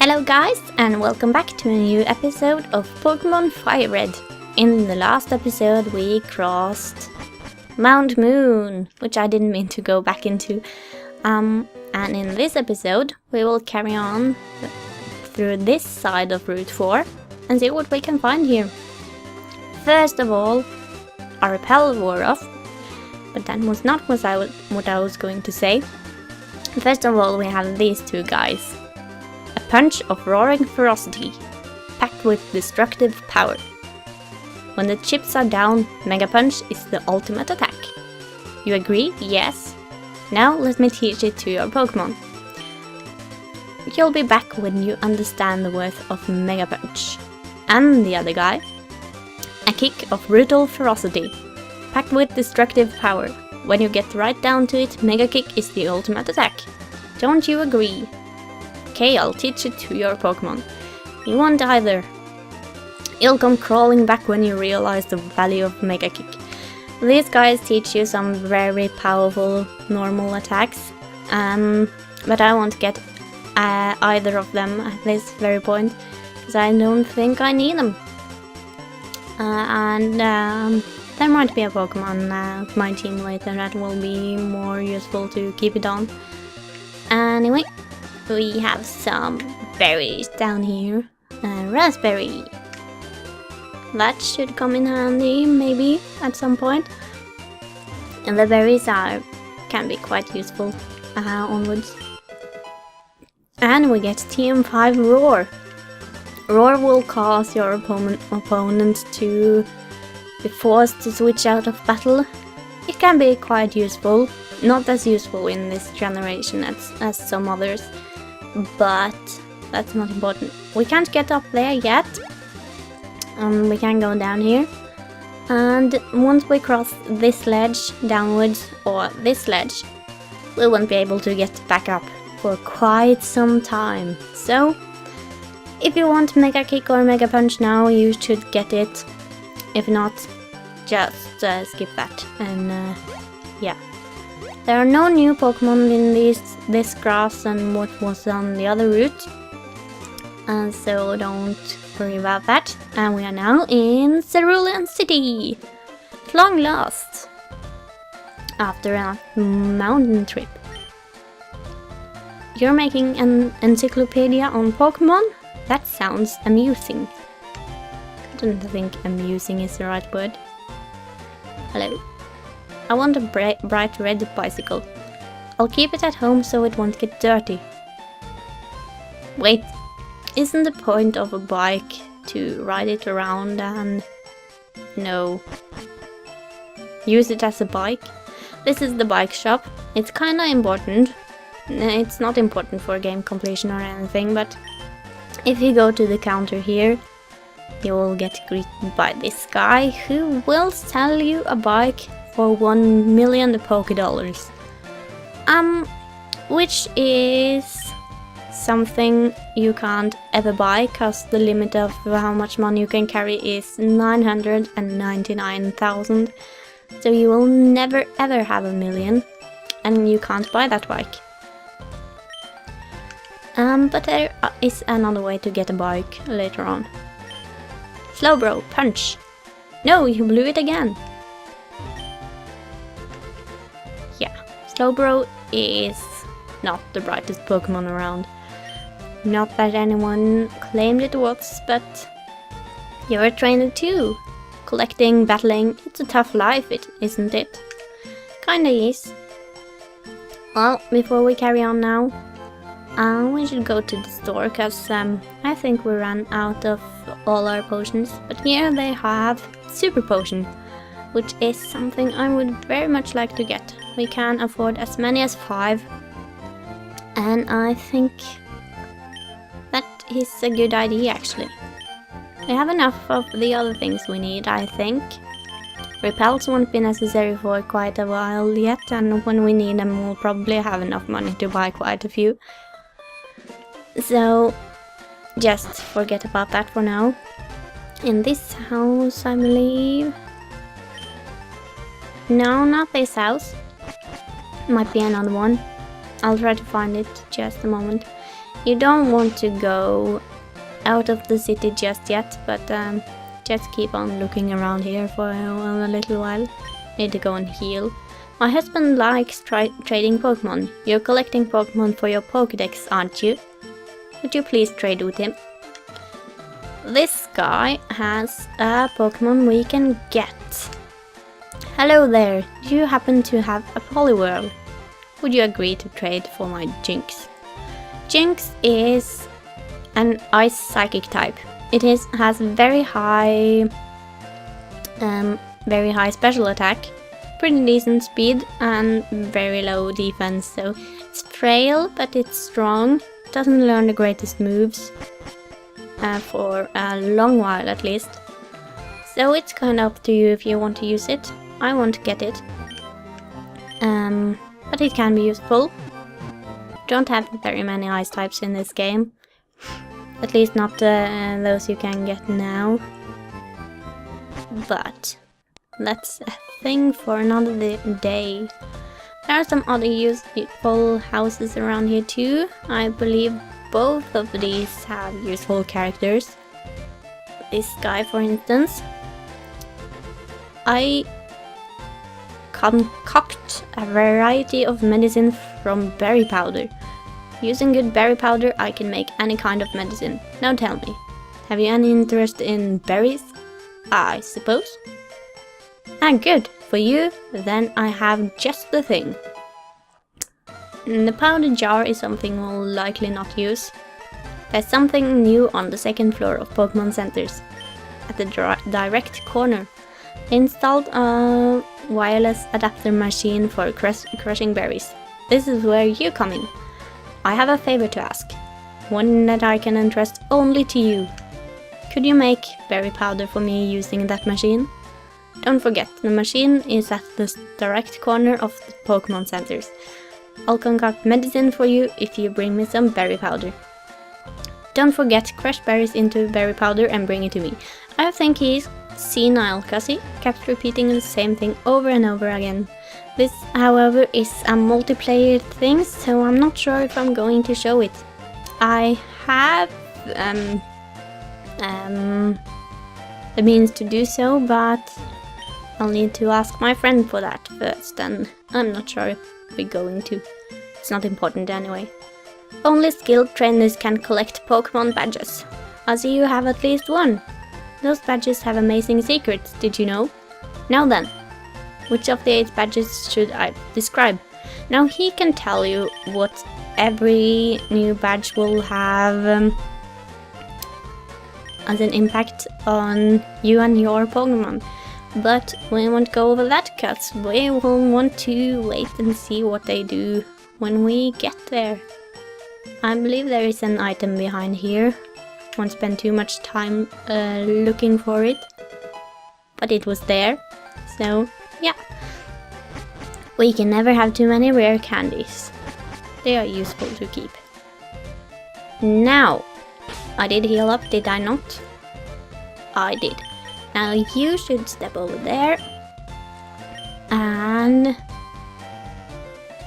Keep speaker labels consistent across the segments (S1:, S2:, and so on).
S1: Hello guys, and welcome back to a new episode of Pokémon FireRed. In the last episode we crossed Mt.Moon, which I didn't mean to go back into. And in this episode we will carry on through this side of Route 4 and see what we can find here. First of all, our repel wore off, but that was not what I was going to say. First of all, we have these two guys. A punch of roaring ferocity, packed with destructive power. When the chips are down, Mega Punch is the ultimate attack. You agree? Yes? Now let me teach it to your Pokémon. You'll be back when you understand the worth of Mega Punch. And the other guy. A kick of brutal ferocity, packed with destructive power. When you get right down to it, Mega Kick is the ultimate attack. Don't you agree? Okay, I'll teach it to your Pokémon. You won't either. You'll come crawling back when you realize the value of Mega Kick. These guys teach you some very powerful normal attacks, but I won't get either of them at this very point, because I don't think I need them. There might be a Pokemon of my team later that will be more useful to keep it on. Anyway, we have some berries down here. Raspberry. That should come in handy, maybe, at some point. And the berries can be quite useful onwards. And we get TM5 Roar. Roar will cause your opponent to be forced to switch out of battle. It can be quite useful. Not as useful in this generation as some others. But that's not important. We can't get up there yet. We can go down here. And once we cross this ledge downwards, or this ledge, we won't be able to get back up for quite some time. So, if you want Mega Kick or Mega Punch now, you should get it. If not, just skip that. And yeah. There are no new Pokemon in this grass and what was on the other route. So don't worry about that. And we are now in Cerulean City. At long last. After a mountain trip. You're making an encyclopedia on Pokemon? That sounds amusing. I don't think amusing is the right word. Hello. I want a bright red bicycle. I'll keep it at home so it won't get dirty. Wait, isn't the point of a bike to ride it around and... no. Use it as a bike? This is the bike shop. It's kinda important. It's not important for game completion or anything, but if you go to the counter here, you will get greeted by this guy who will sell you a bike for 1 million Pokédollars. Which is something you can't ever buy, cause the limit of how much money you can carry is 999,000. So you will never ever have 1 million, and you can't buy that bike. But there is another way to get a bike later on. Slowbro, punch! No, you blew it again! Yeah, Slowbro is not the brightest Pokemon around. Not that anyone claimed it was, but you're a trainer too. Collecting, battling, it's a tough life, isn't it? Kinda is. Well, before we carry on now, we should go to the store, cause I think we ran out of all our potions. But here they have Super Potion, which is something I would very much like to get. We can afford as many as 5, and I think that is a good idea actually. We have enough of the other things we need, I think. Repels won't be necessary for quite a while yet, and when we need them we'll probably have enough money to buy quite a few. So, just forget about that for now. In this house, I believe... no, not this house. Might be another one. I'll try to find it just a moment. You don't want to go out of the city just yet, but just keep on looking around here for a little while. Need to go and heal. My husband likes trading Pokemon. You're collecting Pokemon for your Pokédex, aren't you? Would you please trade with him? This guy has a Pokemon we can get. Hello there, do you happen to have a Poliwhirl? Would you agree to trade for my Jinx? Jinx is an Ice Psychic type. It has very high special attack, pretty decent speed, and very low defense. So it's frail, but it's strong. Doesn't learn the greatest moves for a long while at least. So it's kind of up to you if you want to use it. I won't get it. But it can be useful. Don't have very many ice types in this game. At least not those you can get now. But that's a thing for another day. There are some other useful houses around here too. I believe both of these have useful characters. This guy, for instance. I concoct a variety of medicine from berry powder. Using good berry powder, I can make any kind of medicine. Now tell me, have you any interest in berries? I suppose. Ah, good. For you, then I have just the thing. The powder jar is something we'll likely not use. There's something new on the second floor of Pokemon Centers. At the direct corner. Installed a wireless adapter machine for crushing berries. This is where you come in. I have a favor to ask. One that I can entrust only to you. Could you make berry powder for me using that machine? Don't forget, the machine is at the direct corner of the Pokemon Centers. I'll concoct medicine for you if you bring me some berry powder. Don't forget, crush berries into berry powder and bring it to me. I think he's senile, cause he kept repeating the same thing over and over again. This, however, is a multiplayer thing, so I'm not sure if I'm going to show it. I have the means to do so, but I'll need to ask my friend for that first, and I'm not sure if we're going to. It's not important anyway. Only skilled trainers can collect Pokemon badges. I see you have at least one. Those badges have amazing secrets, did you know? Now then, which of the 8 badges should I describe? Now he can tell you what every new badge will have as an impact on you and your Pokemon. But we won't go over that cause we will want to wait and see what they do when we get there. I believe there is an item behind here. Won't spend too much time looking for it. But it was there. So, yeah. We can never have too many rare candies. They are useful to keep. Now, I did heal up, did I not? I did. Now you should step over there. And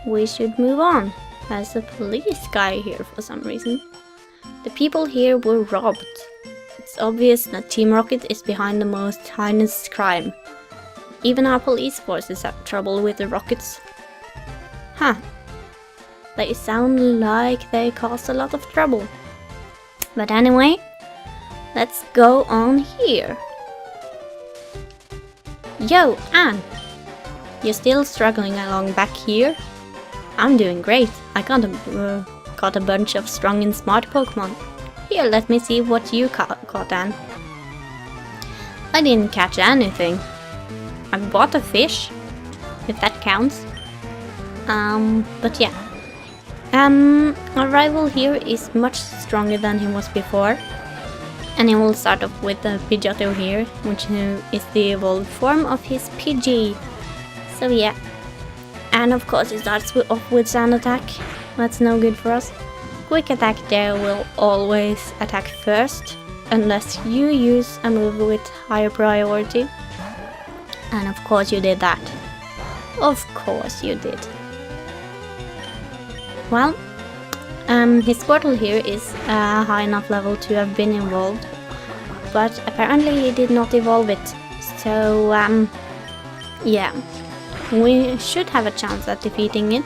S1: we should move on. There's a police guy here for some reason. The people here were robbed. It's obvious that Team Rocket is behind the most heinous crime. Even our police forces have trouble with the Rockets. Huh. They sound like they cause a lot of trouble. But anyway, let's go on here. Yo, Anne! You're still struggling along back here? I'm doing great. I got a bunch of strong and smart Pokemon. Here, let me see what you caught, Anne. I didn't catch anything. I bought a fish, if that counts. But yeah. Our rival here is much stronger than he was before. And he will start off with the Pidgeotto here, which is the evolved form of his Pidgey. So yeah. And of course he starts off with Sand Attack. That's no good for us. Quick Attack there will always attack first, unless you use a move with higher priority. And of course you did that. Of course you did. Well, His portal here is a high enough level to have been evolved, but apparently he did not evolve it. So, yeah, we should have a chance at defeating it.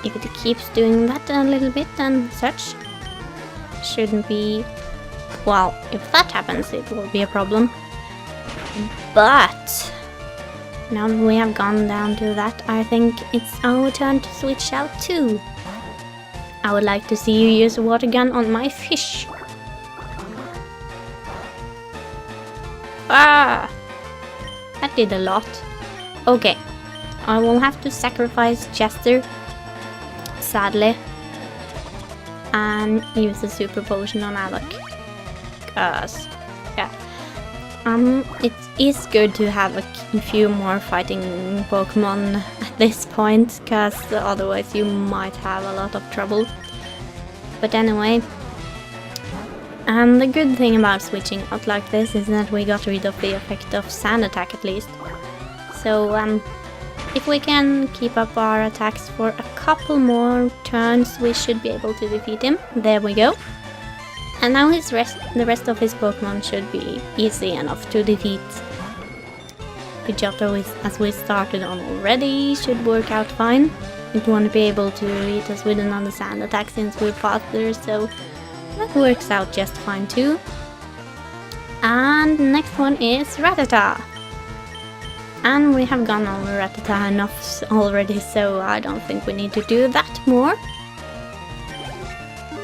S1: If it keeps doing that a little bit and such, shouldn't be... Well, if that happens, it will be a problem. But now that we have gone down to that, I think it's our turn to switch out too. I would like to see you use a water gun on my fish. Ah! That did a lot. Okay, I will have to sacrifice Chester, sadly, and use a super potion on Alec. Cause, yeah. It is good to have a few more fighting Pokemon at this point, cause otherwise you might have a lot of trouble. But anyway, the good thing about switching out like this is that we got rid of the effect of Sand Attack at least. So, if we can keep up our attacks for a couple more turns, we should be able to defeat him. There we go. And now the rest of his Pokemon should be easy enough to defeat. Pidgeotto, as we started on already, should work out fine. It won't be able to hit us with another Sand Attack since we're faster, so that works out just fine too. And the next one is Rattata. And we have gone over Rattata enough already, so I don't think we need to do that more.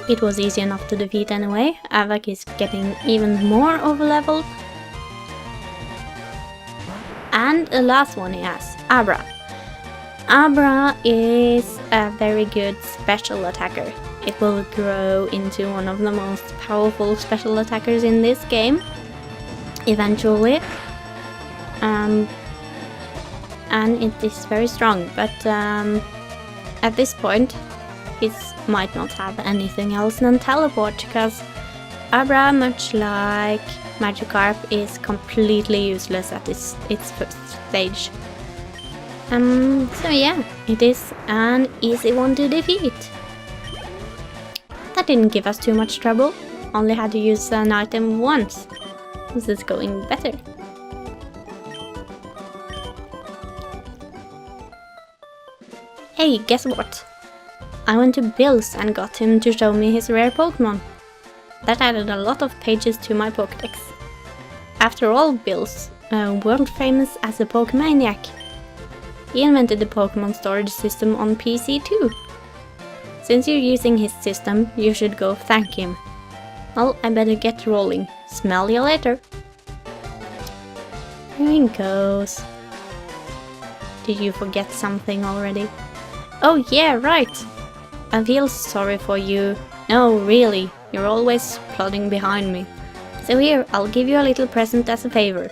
S1: It was easy enough to defeat anyway. Avak is getting even more overleveled. And the last one he has, Abra. Abra is a very good special attacker. It will grow into one of the most powerful special attackers in this game, eventually. And it is very strong, but at this point it might not have anything else than teleport, because Abra, much like Magikarp, is completely useless at its first stage. So yeah, it is an easy one to defeat. That didn't give us too much trouble, only had to use an item once. This is going better. Hey, guess what? I went to Bill's and got him to show me his rare Pokemon. That added a lot of pages to my Pokédex. After all, Bill's world famous as a Pokemaniac. He invented the Pokemon storage system on PC too. Since you're using his system, you should go thank him. Well, I better get rolling. Smell you later. Here he goes. Did you forget something already? Oh yeah, right! I feel sorry for you. No, really, you're always plodding behind me. So here, I'll give you a little present as a favor.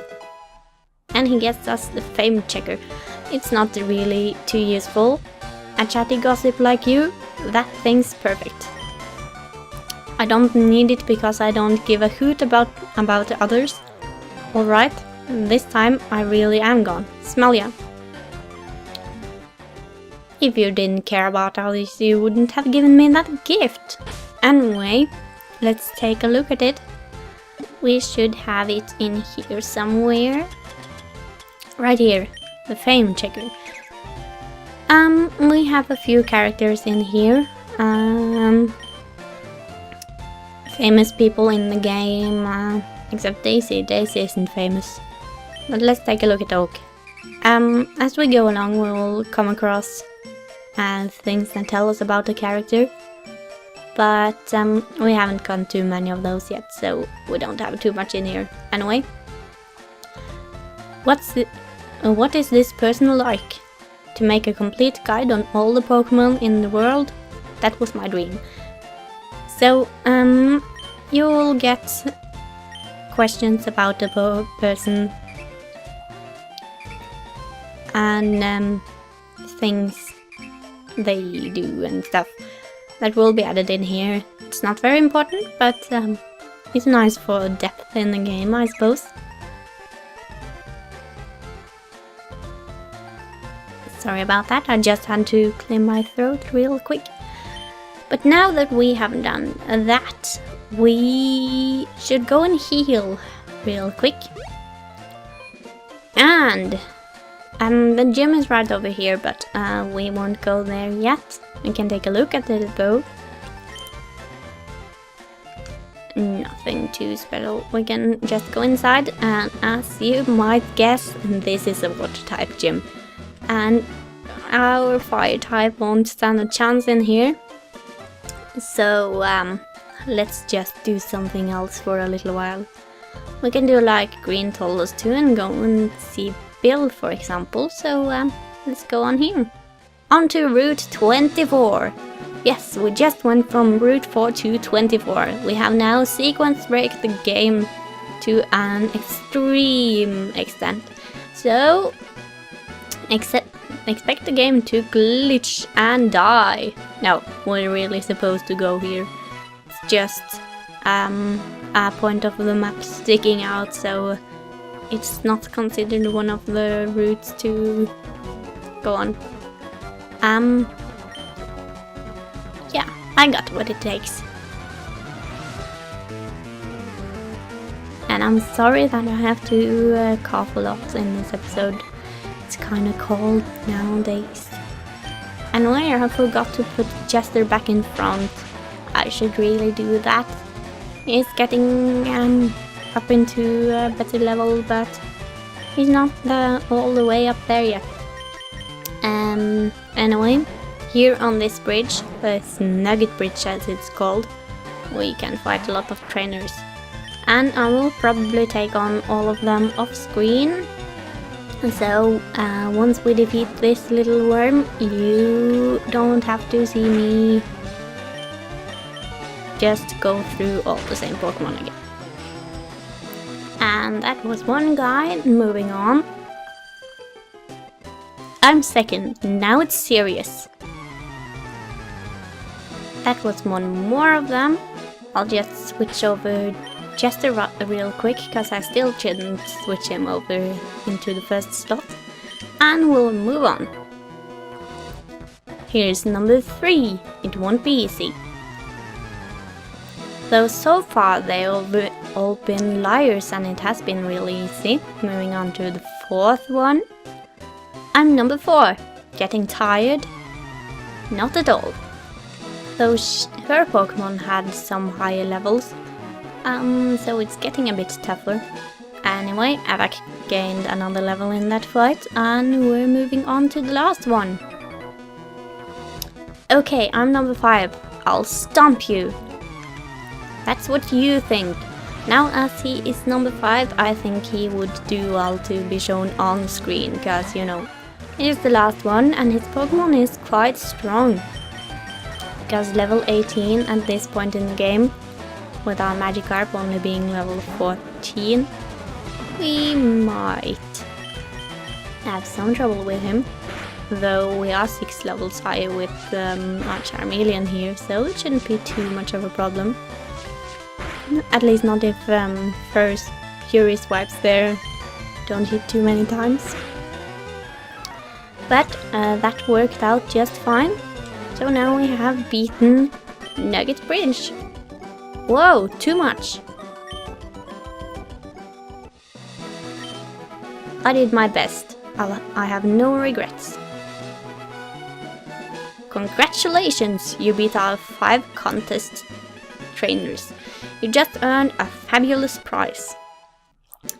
S1: And he gets us the fame checker. It's not really too useful. A chatty gossip like you, that thing's perfect. I don't need it because I don't give a hoot about others. Alright, this time I really am gone. Smell ya. If you didn't care about others, you wouldn't have given me that gift. Anyway, let's take a look at it. We should have it in here somewhere. Right here, the fame checker. We have a few characters in here. Famous people in the game, except Daisy. Daisy isn't famous. But let's take a look at Oak. As we go along, we will come across things that tell us about the character. But we haven't gotten too many of those yet, so we don't have too much in here. Anyway, what is this person like? To make a complete guide on all the Pokemon in the world? That was my dream. So, you will get questions about the person and things they do and stuff that will be added in here. It's not very important, but it's nice for depth in the game, I suppose. Sorry about that, I just had to clear my throat real quick. But now that we have done that, we should go and heal real quick. And the gym is right over here, but we won't go there yet. We can take a look at it though. Nothing too special. We can just go inside, and as you might guess, this is a water type gym. And our fire type won't stand a chance in here. So let's just do something else for a little while. We can do like Green told us to and go and see Bill, for example. So let's go on here. On to Route 24. Yes, we just went from Route 4 to 24. We have now sequence break the game to an extreme extent. So expect the game to glitch and die. No, we're really supposed to go here. It's just a point of the map sticking out, so it's not considered one of the routes to go on. Yeah, I got what it takes. And I'm sorry that I have to cough a lot in this episode. It's kinda cold nowadays. Anyway, I forgot to put Jester back in front. I should really do that. He's getting up into a better level, but he's not all the way up there yet. Anyway, here on this bridge, this Nugget Bridge as it's called, we can fight a lot of trainers. And I will probably take on all of them off screen. So once we defeat this little worm, you don't have to see me just go through all the same Pokemon again. And that was one guy. Moving on. I'm second. Now it's serious. That was one more of them. I'll just switch over Jester real quick, because I still shouldn't switch him over into the first slot. And we'll move on. Here's number 3. It won't be easy. Though so far they've all been liars and it has been really easy. Moving on to the 4th one. I'm number 4. Getting tired? Not at all. Though her Pokemon had some higher levels, so it's getting a bit tougher. Anyway, Avak gained another level in that fight, and we're moving on to the last one. Okay, I'm number 5. I'll stomp you. That's what you think. Now, as he is number 5, I think he would do well to be shown on screen, because, you know, he's the last one, and his Pokemon is quite strong. Because level 18 at this point in the game, with our Magikarp only being level 14, we might have some trouble with him. Though we are 6 levels higher with our Charmeleon here, so it shouldn't be too much of a problem. At least not if first Fury swipes there don't hit too many times. But that worked out just fine. So now we have beaten Nugget Bridge. Whoa, too much. I did my best. I have no regrets. Congratulations, you beat our 5 contest trainers. You just earned a fabulous prize.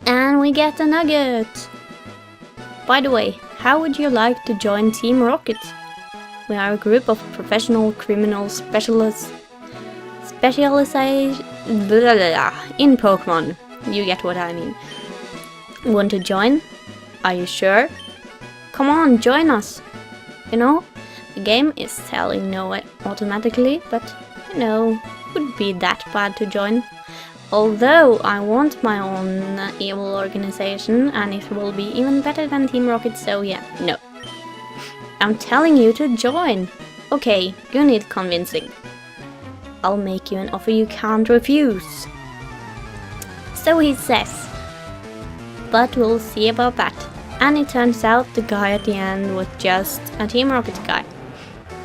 S1: And we get a nugget. By the way, how would you like to join Team Rocket? We are a group of professional criminal specialists in Pokemon. You get what I mean. Want to join? Are you sure? Come on, join us. You know, the game is telling no automatically, but you know, wouldn't be that bad to join. Although I want my own evil organization, and it will be even better than Team Rocket, so yeah, no. I'm telling you to join. Okay, you need convincing. I'll make you an offer you can't refuse. So he says. But we'll see about that. And it turns out the guy at the end was just a Team Rocket guy.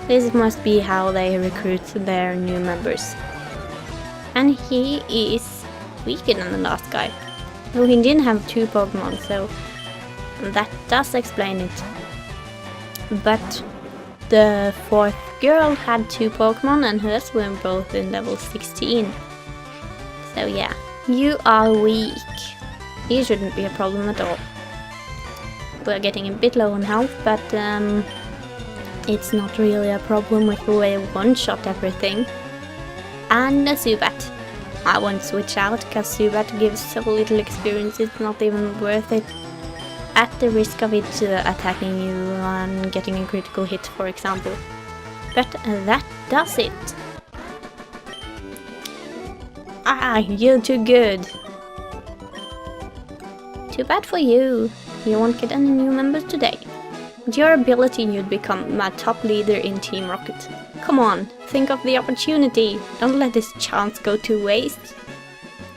S1: This must be how they recruit their new members. And he is weaker than the last guy. Though he didn't have 2 Pokemon, so that does explain it. But the 4th girl had 2 Pokemon and hers were both in level 16. So yeah, you are weak. You shouldn't be a problem at all. We're getting a bit low on health, but it's not really a problem with the way I one-shot everything. And a Zubat. I won't switch out, because Zubat gives so little experience, it's not even worth it. At the risk of it attacking you and getting a critical hit, for example. But that does it. Ah, you're too good. Too bad for you. You won't get any new members today. With your ability, you'd become my top leader in Team Rocket. Come on, think of the opportunity. Don't let this chance go to waste.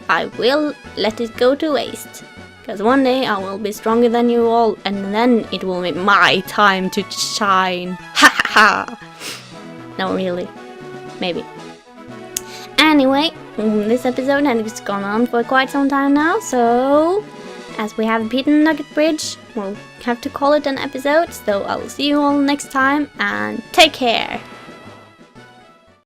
S1: I will let it go to waste. Because one day I will be stronger than you all, and then it will be my time to shine. Ha ha ha! No, really. Maybe. Anyway, this episode has gone on for quite some time now, so as we have beaten Nugget Bridge, we'll have to call it an episode. So I'll see you all next time, and take care!